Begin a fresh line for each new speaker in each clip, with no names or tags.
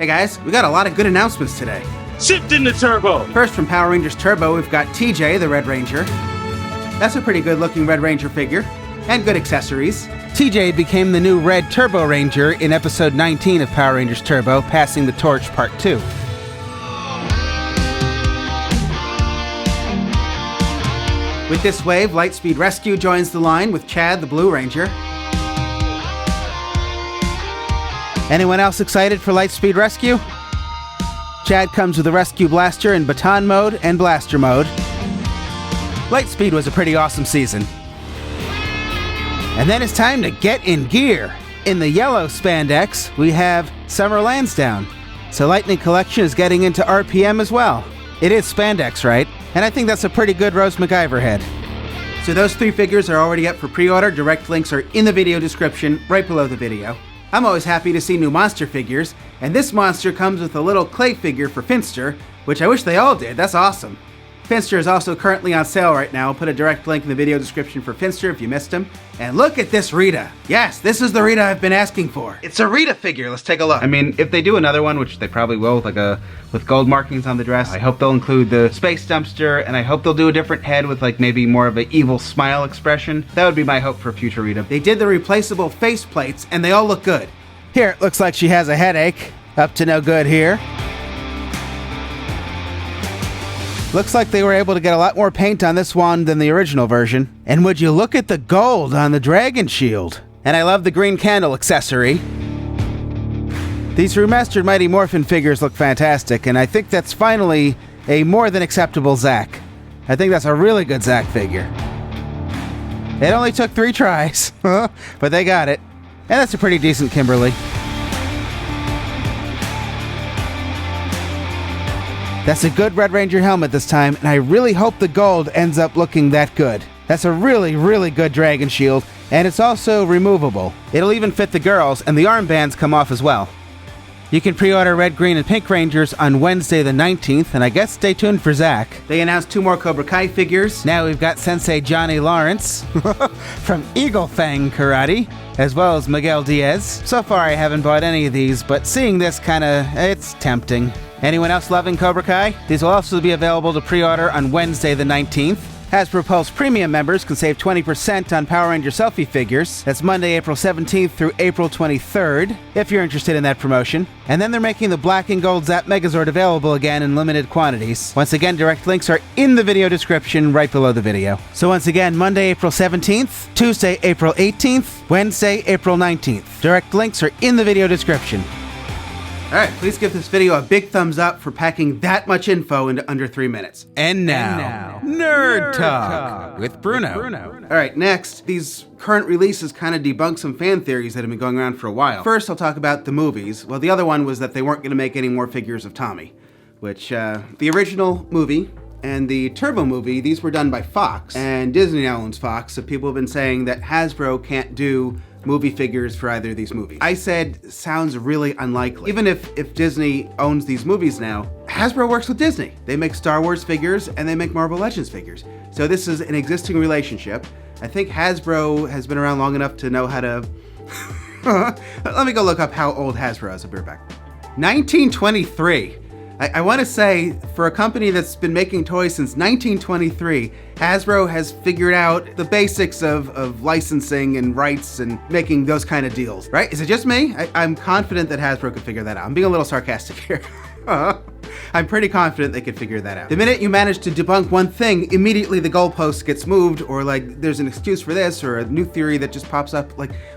Hey guys, we got a lot of good announcements today.
Shift into turbo!
First, from Power Rangers Turbo, we've got TJ, the Red Ranger. That's a pretty good looking Red Ranger figure, and good accessories. TJ became the new Red Turbo Ranger in episode 19 of Power Rangers Turbo, Passing the Torch Part 2. With this wave, Lightspeed Rescue joins the line with Chad, the Blue Ranger. Anyone else excited for Lightspeed Rescue? Chad comes with a Rescue Blaster in Baton Mode and Blaster Mode. Lightspeed was a pretty awesome season. And then it's time to get in gear. In the yellow spandex, we have Summer Lansdowne. So Lightning Collection is getting into RPM as well. It is spandex, right? And I think that's a pretty good Rose MacGyver head. So those 3 figures are already up for pre-order. Direct links are in the video description, right below the video. I'm always happy to see new monster figures, and this monster comes with a little clay figure for Finster, which I wish they all did. That's awesome. Finster is also currently on sale right now. I'll put a direct link in the video description for Finster if you missed him. And look at this Rita. Yes, this is the Rita I've been asking for. It's a Rita figure. Let's take a look. I mean, if they do another one, which they probably will, with gold markings on the dress, I hope they'll include the space dumpster, and I hope they'll do a different head with maybe more of an evil smile expression. That would be my hope for future Rita. They did the replaceable face plates, and they all look good. Here, it looks like she has a headache. Up to no good here. Looks like they were able to get a lot more paint on this one than the original version. And would you look at the gold on the dragon shield? And I love the green candle accessory. These remastered Mighty Morphin figures look fantastic, and I think that's finally a more than acceptable Zack. I think that's a really good Zack figure. It only took 3 tries, but they got it. And that's a pretty decent Kimberly. That's a good Red Ranger helmet this time, and I really hope the gold ends up looking that good. That's a really, really good dragon shield, and it's also removable. It'll even fit the girls, and the armbands come off as well. You can pre-order Red, Green, and Pink Rangers on Wednesday the 19th, and I guess stay tuned for Zack. They announced 2 more Cobra Kai figures. Now we've got Sensei Johnny Lawrence from Eagle Fang Karate, as well as Miguel Diaz. So far I haven't bought any of these, but seeing this it's tempting. Anyone else loving Cobra Kai? These will also be available to pre-order on Wednesday the 19th. Hasbro Pulse Premium members can save 20% on Power Ranger selfie figures. That's Monday, April 17th through April 23rd, if you're interested in that promotion. And then they're making the black and gold Zap Megazord available again in limited quantities. Once again, direct links are in the video description right below the video. So once again, Monday, April 17th, Tuesday, April 18th, Wednesday, April 19th. Direct links are in the video description. Alright, please give this video a big thumbs up for packing that much info into under 3 minutes. And now Nerd Talk with Bruno. Alright, next, these current releases kind of debunk some fan theories that have been going around for a while. First, I'll talk about the movies. Well, the other one was that they weren't going to make any more figures of Tommy, which, the original movie and the Turbo movie, these were done by Fox, and Disney now owns Fox, so people have been saying that Hasbro can't do movie figures for either of these movies. I said, sounds really unlikely. Even if Disney owns these movies now, Hasbro works with Disney. They make Star Wars figures and they make Marvel Legends figures. So this is an existing relationship. I think Hasbro has been around long enough to know how to... Let me go look up how old Hasbro is. I'll be right back. 1923. I want to say, for a company that's been making toys since 1923, Hasbro has figured out the basics of licensing and rights and making those kind of deals, right? Is it just me? I'm confident that Hasbro could figure that out. I'm being a little sarcastic here. I'm pretty confident they could figure that out. The minute you manage to debunk one thing, immediately the goalpost gets moved, or there's an excuse for this, or a new theory that just pops up.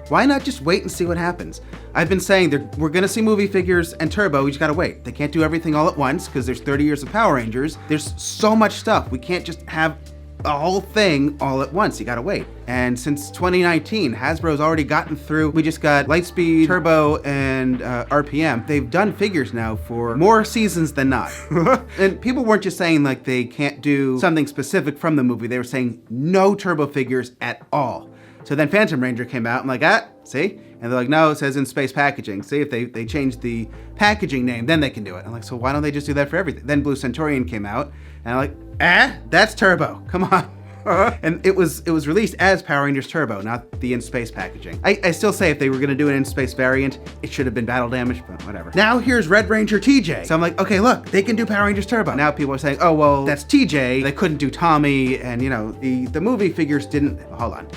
Why not just wait and see what happens? I've been saying we're gonna see movie figures and Turbo, we just gotta wait. They can't do everything all at once, because there's 30 years of Power Rangers. There's so much stuff. We can't just have a whole thing all at once. You gotta wait. And since 2019, Hasbro's already gotten through. We just got Lightspeed, Turbo, and RPM. They've done figures now for more seasons than not. And people weren't just saying they can't do something specific from the movie. They were saying no Turbo figures at all. So then Phantom Ranger came out. I'm see? And they're no, it says in space packaging. See, if they change the packaging name, then they can do it. I'm so why don't they just do that for everything? Then Blue Centaurian came out, and I'm that's Turbo. Come on. And it was released as Power Rangers Turbo, not the in-space packaging. I still say if they were gonna do an in-space variant, it should have been battle damage, but whatever. Now here's Red Ranger TJ. So I'm like, okay, look, they can do Power Rangers Turbo. Now people are saying, oh, well, that's TJ. They couldn't do Tommy, and you know, the movie figures didn't, hold on.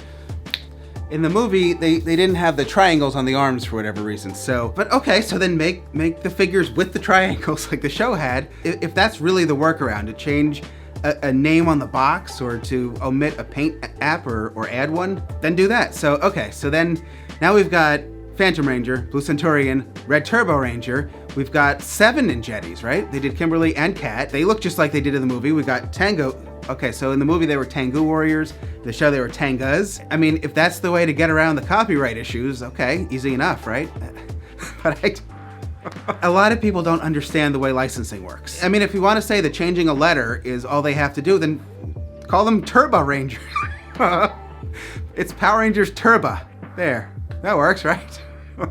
In the movie, they didn't have the triangles on the arms for whatever reason. So, but okay, so then make the figures with the triangles like the show had. If that's really the workaround, to change a name on the box or to omit a paint app or add one, then do that. So, okay, so then now we've got Phantom Ranger, Blue Centurion, Red Turbo Ranger. We've got 7 Ninjettis, right? They did Kimberly and Kat. They look just like they did in the movie. We got Tango. Okay, so in the movie they were Tengu Warriors. In the show they were Tangas. I mean, if that's the way to get around the copyright issues, okay, easy enough, right? But a lot of people don't understand the way licensing works. I mean, if you want to say that changing a letter is all they have to do, then call them Turbo Rangers. It's Power Rangers Turbo. There, that works, right?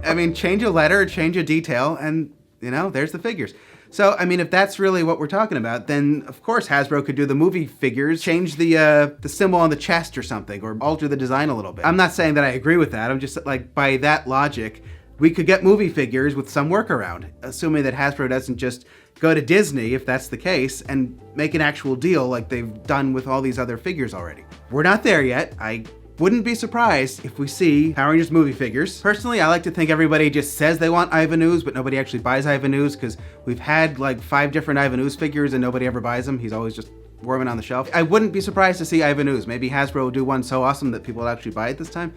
I mean, change a letter, change a detail, and you know, there's the figures. So, I mean, if that's really what we're talking about, then of course Hasbro could do the movie figures, change the symbol on the chest or something, or alter the design a little bit. I'm not saying that I agree with that. I'm just like, by that logic, we could get movie figures with some workaround, assuming that Hasbro doesn't just go to Disney, if that's the case, and make an actual deal like they've done with all these other figures already. We're not there yet. I wouldn't be surprised if we see Power Rangers movie figures. Personally, I like to think everybody just says they want Ivan Ooze, but nobody actually buys Ivan Ooze, because we've had like 5 different Ivan Ooze figures and nobody ever buys them. He's always just warming on the shelf. I wouldn't be surprised to see Ivan Ooze. Maybe Hasbro will do one so awesome that people will actually buy it this time.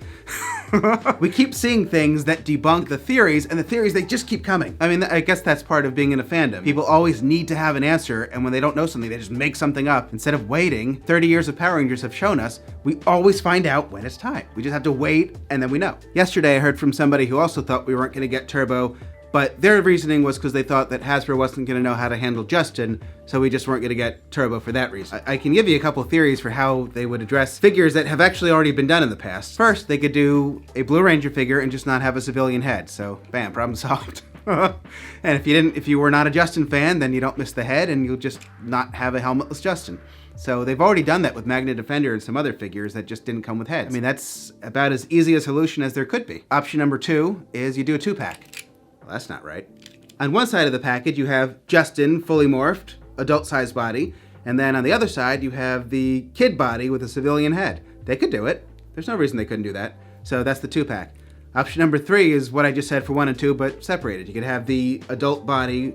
We keep seeing things that debunk the theories, and the theories, they just keep coming. I mean, I guess that's part of being in a fandom. People always need to have an answer, and when they don't know something, they just make something up. Instead of waiting, 30 years of Power Rangers have shown us, we always find out when it's time. We just have to wait, and then we know. Yesterday, I heard from somebody who also thought we weren't gonna get Turbo, but their reasoning was because they thought that Hasbro wasn't going to know how to handle Justin, so we just weren't going to get Turbo for that reason. I can give you a couple theories for how they would address figures that have actually already been done in the past. First, they could do a Blue Ranger figure and just not have a civilian head, so bam, problem solved. And if you were not a Justin fan, then you don't miss the head and you'll just not have a helmetless Justin. So they've already done that with Magna Defender and some other figures that just didn't come with heads. I mean, that's about as easy a solution as there could be. Option number 2 is you do a 2-pack. Well, that's not right. On one side of the package, you have Justin, fully morphed, adult-sized body, and then on the other side, you have the kid body with a civilian head. They could do it. There's no reason they couldn't do that. So that's the 2-pack. Option number 3 is what I just said for 1 and 2, but separated. You could have the adult body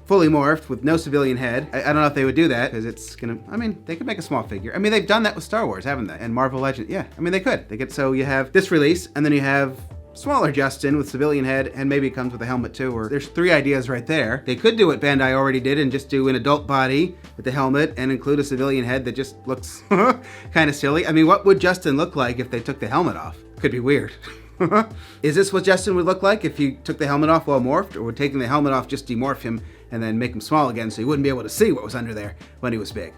fully morphed with no civilian head. I don't know if they would do that, because it's gonna, I mean, they could make a small figure. I mean, they've done that with Star Wars, haven't they? And Marvel Legends, yeah. I mean, they could. So you have this release, and then you have smaller Justin with civilian head, and maybe it comes with a helmet too, or there's 3 ideas right there. They could do what Bandai already did and just do an adult body with the helmet and include a civilian head that just looks kind of silly. I mean, what would Justin look like if they took the helmet off? Could be weird. Is this what Justin would look like if you took the helmet off while morphed, or would taking the helmet off just demorph him and then make him small again so you wouldn't be able to see what was under there when he was big?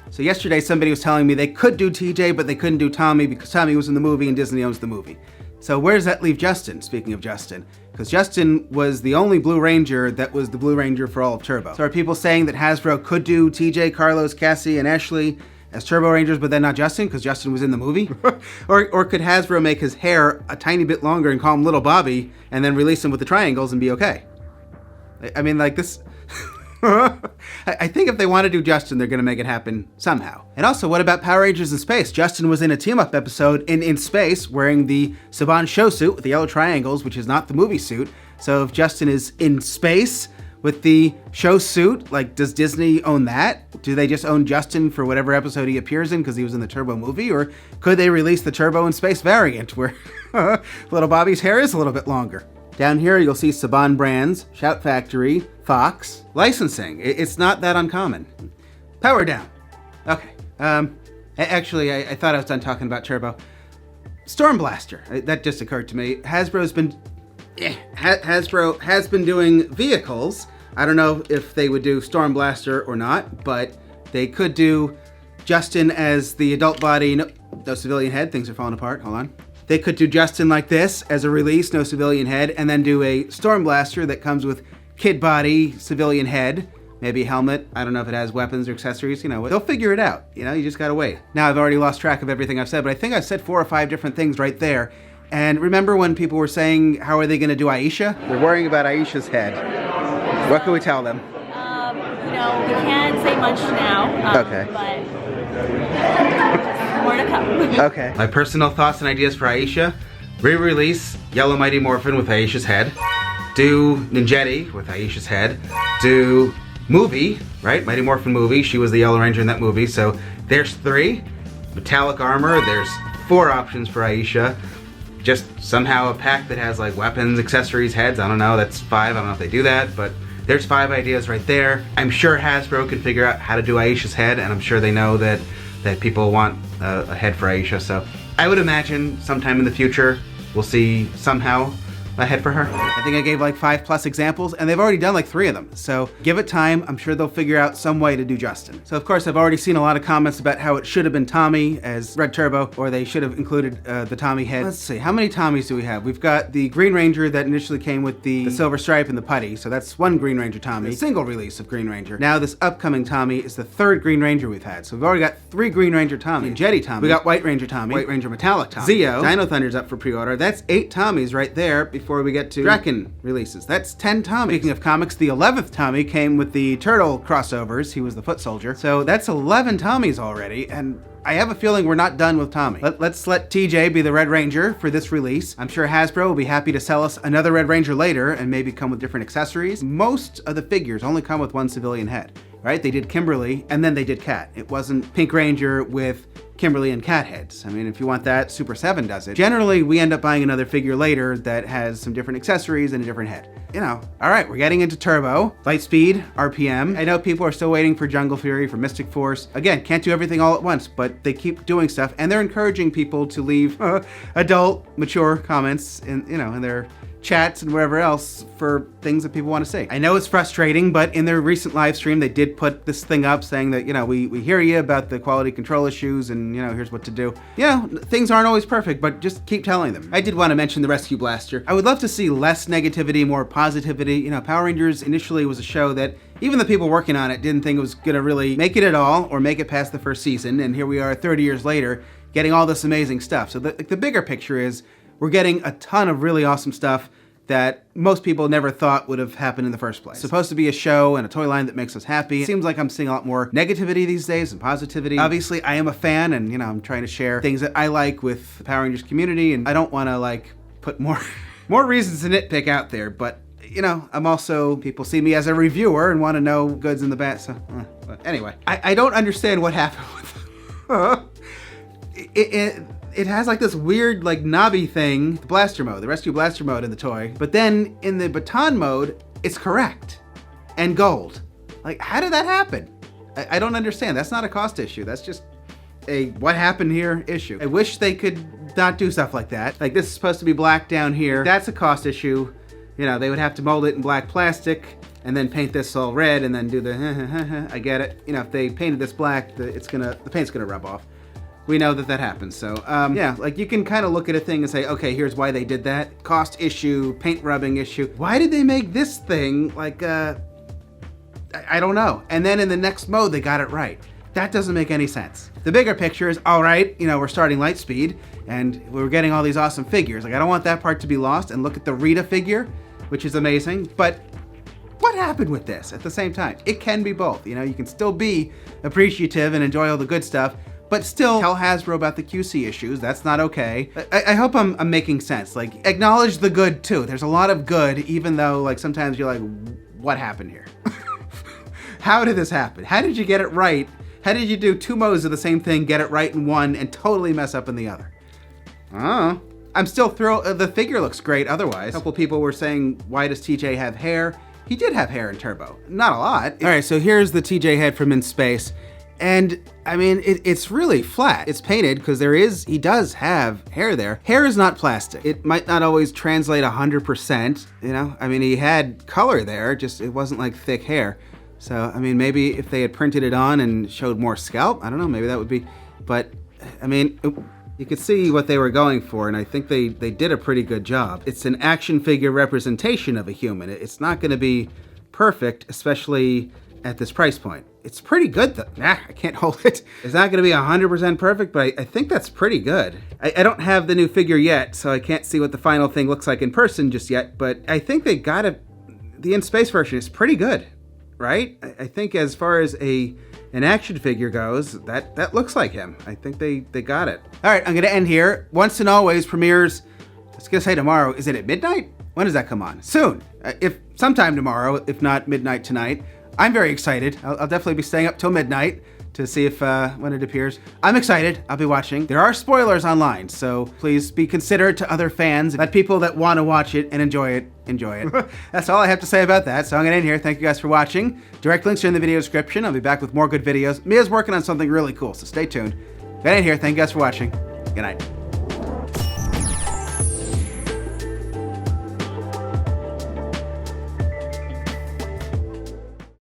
So yesterday somebody was telling me they could do TJ, but they couldn't do Tommy because Tommy was in the movie and Disney owns the movie. So where does that leave Justin, speaking of Justin? Because Justin was the only Blue Ranger that was the Blue Ranger for all of Turbo. So are people saying that Hasbro could do TJ, Carlos, Cassie, and Ashley as Turbo Rangers, but then not Justin, because Justin was in the movie? or could Hasbro make his hair a tiny bit longer and call him Little Bobby, and then release him with the triangles and be okay? I mean, like this... I think if they want to do Justin, they're going to make it happen somehow. And also, what about Power Rangers in Space? Justin was in a team-up episode in space wearing the Saban show suit with the yellow triangles, which is not the movie suit. So if Justin is in space with the show suit, like, does Disney own that? Do they just own Justin for whatever episode he appears in because he was in the Turbo movie? Or could they release the Turbo in Space variant where Little Bobby's hair is a little bit longer? Down here, you'll see Saban brands, Shout Factory, Fox. Licensing, it's not that uncommon. Power down. Okay. Actually, I thought I was done talking about Turbo. Storm Blaster, that just occurred to me. Hasbro has been doing vehicles. I don't know if they would do Storm Blaster or not, but they could do Justin as the adult body, no civilian head. Things are falling apart. Hold on. They could do Justin like this as a release, no civilian head, and then do a Storm Blaster that comes with kid body, civilian head, maybe a helmet. I don't know if it has weapons or accessories, you know, they'll figure it out. You know, you just gotta wait. Now I've already lost track of everything I've said, but I think I've said 4 or 5 different things right there. And remember when people were saying, how are they gonna do Aisha? They're worrying about Aisha's head. What can we tell them?
You know, we can't say much now.
Okay.
But more to come.
Okay. My personal thoughts and ideas for Aisha. Re-release Yellow Mighty Morphin with Aisha's head. Do Ninjetti with Aisha's head. Do movie, right? Mighty Morphin movie. She was the Yellow Ranger in that movie. So there's 3. Metallic armor. There's 4 options for Aisha. Just somehow a pack that has like weapons, accessories, heads. I don't know. That's 5. I don't know if they do that, but there's 5 ideas right there. I'm sure Hasbro can figure out how to do Aisha's head, and I'm sure they know that people want a head for Aisha. So I would imagine sometime in the future we'll see somehow a head for her. I think I gave like 5+ examples, and they've already done like 3 of them. So give it time. I'm sure they'll figure out some way to do Justin. So of course, I've already seen a lot of comments about how it should have been Tommy as Red Turbo, or they should have included the Tommy head. Let's see, how many Tommies do we have? We've got the Green Ranger that initially came with the silver stripe and the putty. So that's 1 Green Ranger Tommy, a single release of Green Ranger. Now this upcoming Tommy is the 3rd Green Ranger we've had. So we've already got 3 Green Ranger Tommy. Jetty Tommy. We got White Ranger Tommy, White Ranger Metallic Tommy. Zeo, Dino Thunder's up for pre-order. That's 8 Tommies right there before we get to Draken releases. That's 10 Tommies. Speaking of comics, the 11th Tommy came with the Turtle crossovers. He was the foot soldier. So that's 11 Tommies already, and I have a feeling we're not done with Tommy. Let's let TJ be the Red Ranger for this release. I'm sure Hasbro will be happy to sell us another Red Ranger later and maybe come with different accessories. Most of the figures only come with 1 civilian head, right? They did Kimberly and then they did Cat. It wasn't Pink Ranger with Kimberly and Cat heads. I mean, if you want that, Super 7 does it. Generally, we end up buying another figure later that has some different accessories and a different head. You know, all right, we're getting into Turbo, Lightspeed, RPM. I know people are still waiting for Jungle Fury, for Mystic Force. Again, can't do everything all at once, but they keep doing stuff, and they're encouraging people to leave adult, mature comments in, you know, in their chats and wherever else for things that people want to see. I know it's frustrating, but in their recent live stream, they did put this thing up saying that, you know, we hear you about the quality control issues and, you know, here's what to do. You know, things aren't always perfect, but just keep telling them. I did want to mention the Rescue Blaster. I would love to see less negativity, more positivity. You know, Power Rangers initially was a show that even the people working on it didn't think it was going to really make it at all or make it past the first season. And here we are 30 years later getting all this amazing stuff. So the bigger picture is we're getting a ton of really awesome stuff that most people never thought would have happened in the first place. It's supposed to be a show and a toy line that makes us happy. It seems like I'm seeing a lot more negativity these days than positivity. Obviously, I am a fan and, you know, I'm trying to share things that I like with the Power Rangers community, and I don't want to, like, put more reasons to nitpick out there, but, you know, I'm also, people see me as a reviewer and want to know goods and the bad, so, but anyway. I don't understand what happened with it has like this weird like knobby thing, the blaster mode, the rescue blaster mode in the toy, but then in the baton mode, it's correct and gold. Like, how did that happen? I don't understand. That's not a cost issue. That's just a what happened here issue. I wish they could not do stuff like that. Like, this is supposed to be black down here. That's a cost issue. You know, they would have to mold it in black plastic and then paint this all red and then do the I get it. You know, if they painted this black, the paint's gonna rub off. We know that happens. So yeah, like you can kind of look at a thing and say, okay, here's why they did that. Cost issue, paint rubbing issue. Why did they make this thing like, I don't know. And then in the next mode, they got it right. That doesn't make any sense. The bigger picture is, all right, you know, we're starting Lightspeed and we're getting all these awesome figures. Like, I don't want that part to be lost. And look at the Rita figure, which is amazing. But what happened with this at the same time? It can be both. You know, you can still be appreciative and enjoy all the good stuff, but still tell Hasbro about the QC issues. That's not okay. I hope I'm making sense. Like, acknowledge the good too. There's a lot of good, even though like sometimes you're like, what happened here? How did this happen? How did you get it right? How did you do 2 modes of the same thing, get it right in one, and totally mess up in the other? Oh, I'm still thrilled. The figure looks great otherwise. A couple people were saying, why does TJ have hair? He did have hair in Turbo. Not a lot. All right, so here's the TJ head from In Space. And I mean, it's really flat. It's painted because he does have hair there. Hair is not plastic. It might not always translate 100%, you know? I mean, he had color there, just it wasn't like thick hair. So, I mean, maybe if they had printed it on and showed more scalp, I don't know, maybe that would be, but I mean, you could see what they were going for, and I think they did a pretty good job. It's an action figure representation of a human. It's not gonna be perfect, especially at this price point. It's pretty good though. Nah, I can't hold it. It's not gonna be 100% perfect, but I think that's pretty good. I don't have the new figure yet, so I can't see what the final thing looks like in person just yet, but I think they got it. The in space version is pretty good, right? I think as far as an action figure goes, that looks like him. I think they got it. All right, I'm gonna end here. Once and Always premieres, I was gonna say tomorrow. Is it at midnight? When does that come on? Soon. If sometime tomorrow, if not midnight tonight. I'm very excited. I'll definitely be staying up till midnight to see if when it appears. I'm excited. I'll be watching. There are spoilers online, so please be considerate to other fans. Let people that want to watch it and enjoy it. That's all I have to say about that. So I'm gonna end here. Thank you guys for watching. Direct links are in the video description. I'll be back with more good videos. Mia's working on something really cool, so stay tuned. Gonna end here. Thank you guys for watching. Good night.